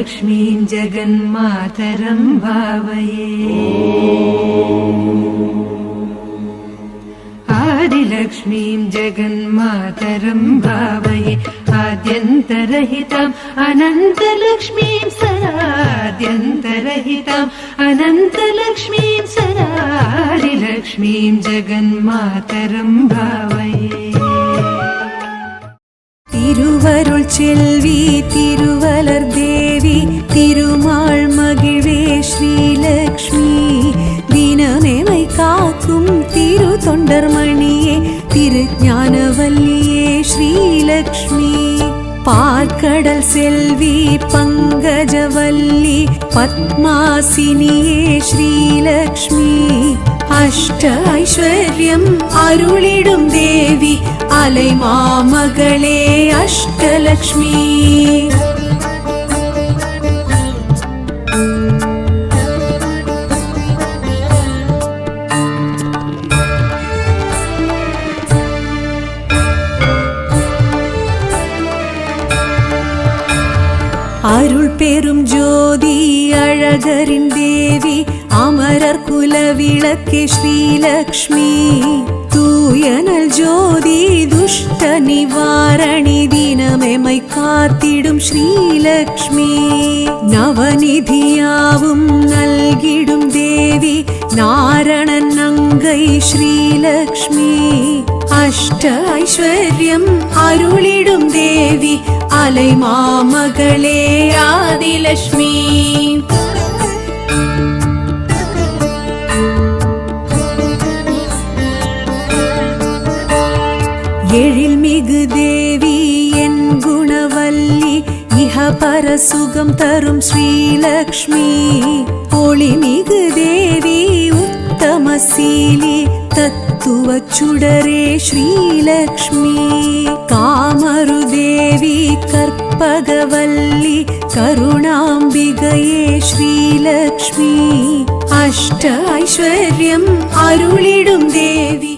आदिलक्ष्मीं जगन्मातरं भावये। आदिलक्ष्मीं जगन्मातरं भावये। आद्यन्तरहिताम् अनन्तलक्ष्मीं सदाद्यन्तरहिताम् अनन्तलक्ष्मीं सदा आदिलक्ष्मीं जगन्मातरं भावये। திருவருள் செல்வி திருவலர் தேவி திருமால் மகிழ்வே ஸ்ரீலக்ஷ்மி தினமேமை காக்கும் திரு தொண்டர்மணியே திருஞானவல்லியே ஸ்ரீலக்ஷ்மி பார்க்கடல் செல்வி பங்கஜவல்லி பத்மாசினியே ஸ்ரீலக்ஷ்மி அஷ்ட ஐஸ்வர்யம் அருளிடும் தேவி அலை மாமகளே அஷ்டலக்ஷ்மி. அருள் பெரும் ஜோதி அழகரின் தேவி அமரர் குல விளக்கே ஸ்ரீலக்ஷ்மி தூயனல் ஜோதி துஷ்ட நிவாரணி தினமெமை காத்திடும் ஸ்ரீலக்ஷ்மி நவநிதியாவும் நல்கிடும் தேவி நாரணன் அங்கை ஸ்ரீலக்ஷ்மி அஷ்ட ஐஸ்வர்யம் அருளிடும் தேவி அலை மாமகளே ஆதிலக்ஷ்மி. எழில்மிகு தேவி என் குணவல்லி இஹபர சுகம் தரும் ஸ்ரீலக்ஷ்மி ஒளிமிகு தேவி உத்தமசீலி தத்துவ சுடரே ஸ்ரீலக்ஷ்மி காமரு தேவி கற்பகவல்லி கருணாம்பிகையே ஸ்ரீலக்ஷ்மி அஷ்ட ஐஸ்வர்யம் அருளிடும் தேவி